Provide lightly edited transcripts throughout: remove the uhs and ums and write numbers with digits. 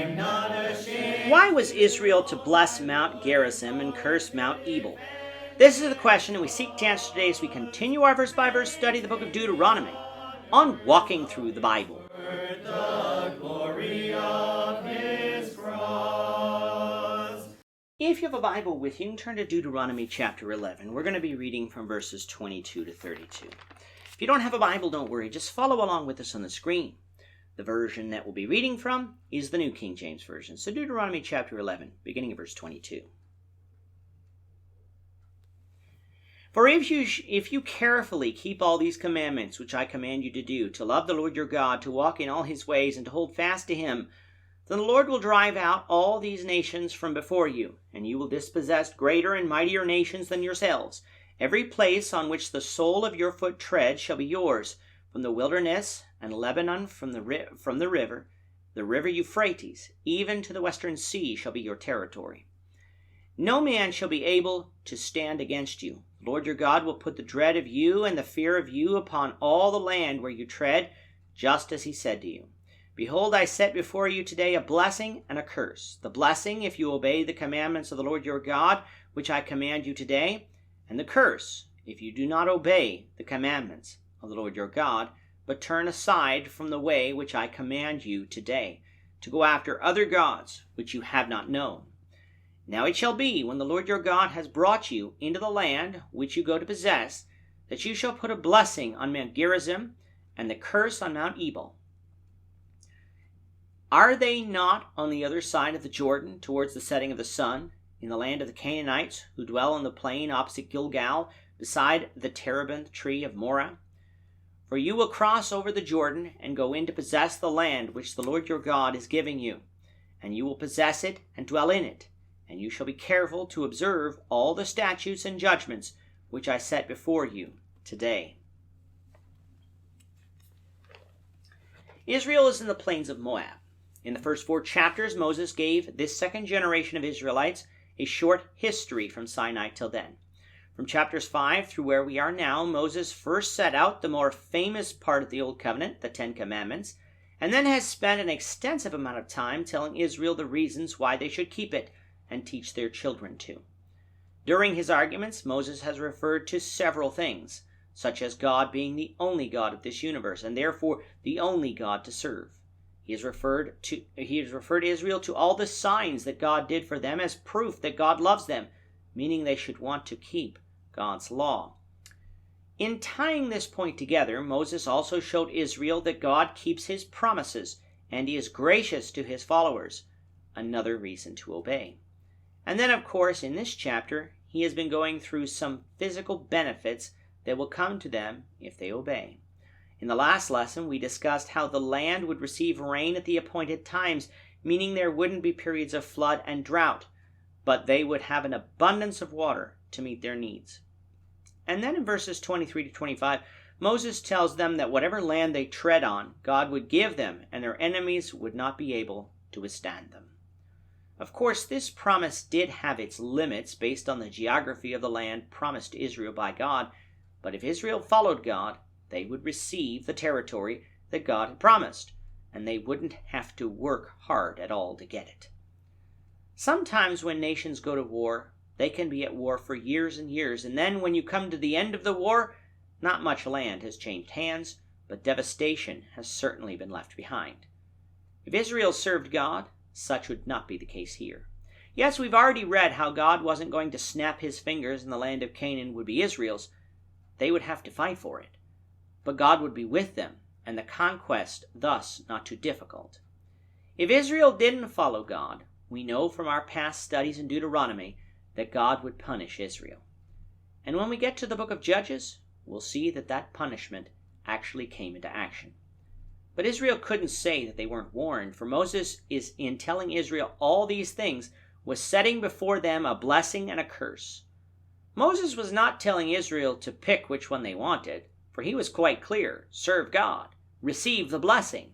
Why was Israel to bless Mount Gerizim and curse Mount Ebal? This is the question, and we seek to answer today as we continue our verse-by-verse study of the book of Deuteronomy on Walking Through the Bible. If you have a Bible with you, turn to Deuteronomy chapter 11. We're going to be reading from verses 22 to 32. If you don't have a Bible, don't worry. Just follow along with us on the screen. The version that we'll be reading from is the New King James Version. So Deuteronomy chapter 11, beginning of verse 22. For if you carefully keep all these commandments which I command you to do, to love the Lord your God, to walk in all his ways, and to hold fast to him, then the Lord will drive out all these nations from before you, and you will dispossess greater and mightier nations than yourselves. Every place on which the sole of your foot treads shall be yours, from the wilderness and Lebanon from the river Euphrates, even to the western sea shall be your territory. No man shall be able to stand against you. The Lord your God will put the dread of you and the fear of you upon all the land where you tread, just as he said to you. Behold, I set before you today a blessing and a curse. The blessing, if you obey the commandments of the Lord your God, which I command you today, and the curse, if you do not obey the commandments of the Lord your God, but turn aside from the way which I command you today, to go after other gods which you have not known. Now it shall be, when the Lord your God has brought you into the land which you go to possess, that you shall put a blessing on Mount Gerizim, and the curse on Mount Ebal. Are they not on the other side of the Jordan, towards the setting of the sun, in the land of the Canaanites, who dwell on the plain opposite Gilgal, beside the terebinth tree of Moreh? For you will cross over the Jordan, and go in to possess the land which the Lord your God is giving you, and you will possess it and dwell in it, and you shall be careful to observe all the statutes and judgments which I set before you today. Israel is in the plains of Moab. In the first 4 chapters, Moses gave this second generation of Israelites a short history from Sinai till then. From chapters 5 through where we are now, Moses first set out the more famous part of the Old Covenant, the 10 Commandments, and then has spent an extensive amount of time telling Israel the reasons why they should keep it and teach their children to. During his arguments, Moses has referred to several things, such as God being the only God of this universe, and therefore the only God to serve. He has referred Israel to all the signs that God did for them as proof that God loves them, meaning they should want to keep God's law. In tying this point together, Moses also showed Israel that God keeps his promises, and he is gracious to his followers, another reason to obey. And then, of course, in this chapter, he has been going through some physical benefits that will come to them if they obey. In the last lesson, we discussed how the land would receive rain at the appointed times, meaning there wouldn't be periods of flood and drought, but they would have an abundance of water to meet their needs. And then in verses 23 to 25, Moses tells them that whatever land they tread on, God would give them, and their enemies would not be able to withstand them. Of course, this promise did have its limits based on the geography of the land promised to Israel by God, but if Israel followed God, they would receive the territory that God had promised, and they wouldn't have to work hard at all to get it. Sometimes when nations go to war, they can be at war for years and years, and then when you come to the end of the war, not much land has changed hands, but devastation has certainly been left behind. If Israel served God, such would not be the case here. Yes, we've already read how God wasn't going to snap his fingers and the land of Canaan would be Israel's. They would have to fight for it. But God would be with them, and the conquest thus not too difficult. If Israel didn't follow God, we know from our past studies in Deuteronomy that God would punish Israel. And when we get to the book of Judges, we'll see that that punishment actually came into action. But Israel couldn't say that they weren't warned, for Moses is in telling Israel all these things was setting before them a blessing and a curse. Moses was not telling Israel to pick which one they wanted, for he was quite clear: serve God, receive the blessing.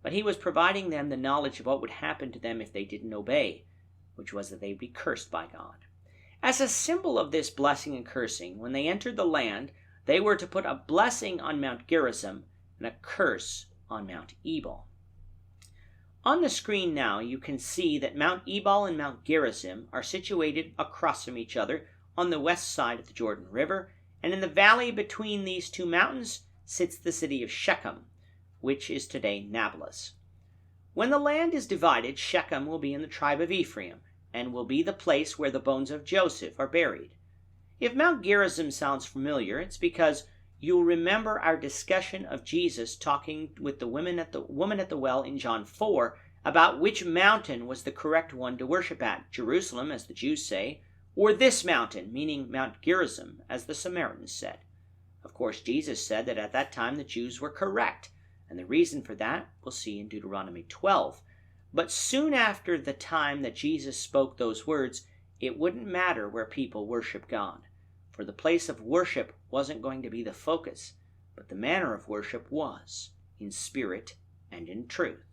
But he was providing them the knowledge of what would happen to them if they didn't obey, which was that they would be cursed by God. As a symbol of this blessing and cursing, when they entered the land, they were to put a blessing on Mount Gerizim and a curse on Mount Ebal. On the screen now you can see that Mount Ebal and Mount Gerizim are situated across from each other on the west side of the Jordan River, and in the valley between these two mountains sits the city of Shechem, which is today Nablus. When the land is divided, Shechem will be in the tribe of Ephraim, and will be the place where the bones of Joseph are buried. If Mount Gerizim sounds familiar, it's because you'll remember our discussion of Jesus talking with the woman at the well in John 4 about which mountain was the correct one to worship at, Jerusalem, as the Jews say, or this mountain, meaning Mount Gerizim, as the Samaritans said. Of course, Jesus said that at that time the Jews were correct, and the reason for that we'll see in Deuteronomy 12. But soon after the time that Jesus spoke those words, it wouldn't matter where people worship God, for the place of worship wasn't going to be the focus, but the manner of worship was, in spirit and in truth.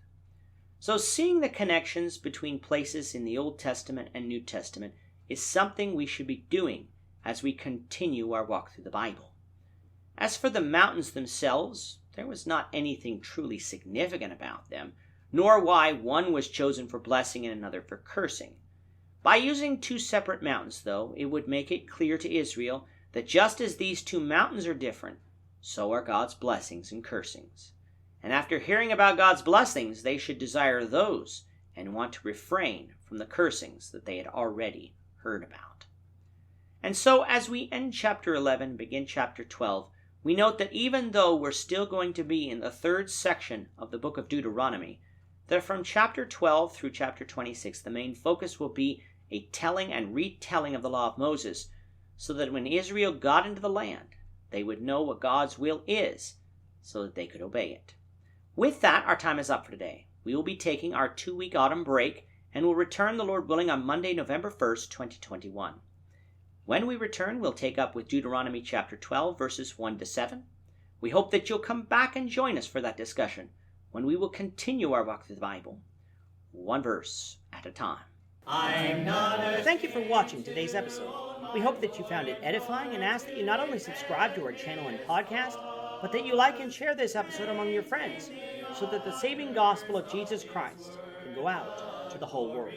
So seeing the connections between places in the Old Testament and New Testament is something we should be doing as we continue our walk through the Bible. As for the mountains themselves, there was not anything truly significant about them, nor why one was chosen for blessing and another for cursing. By using two separate mountains, though, it would make it clear to Israel that just as these two mountains are different, so are God's blessings and cursings. And after hearing about God's blessings, they should desire those and want to refrain from the cursings that they had already heard about. And so as we end chapter 11 and begin chapter 12, we note that even though we're still going to be in the third section of the book of Deuteronomy, that from chapter 12 through chapter 26, the main focus will be a telling and retelling of the law of Moses, so that when Israel got into the land, they would know what God's will is, so that they could obey it. With that, our time is up for today. We will be taking our 2-week autumn break, and will return, the Lord willing, on Monday, November 1st, 2021. When we return, we'll take up with Deuteronomy chapter 12, verses 1 to 7. We hope that you'll come back and join us for that discussion, when we will continue our walk through the Bible, one verse at a time. Thank you for watching today's episode. We hope that you found it edifying and ask that you not only subscribe to our channel and podcast, but that you like and share this episode among your friends, so that the saving gospel of Jesus Christ can go out to the whole world.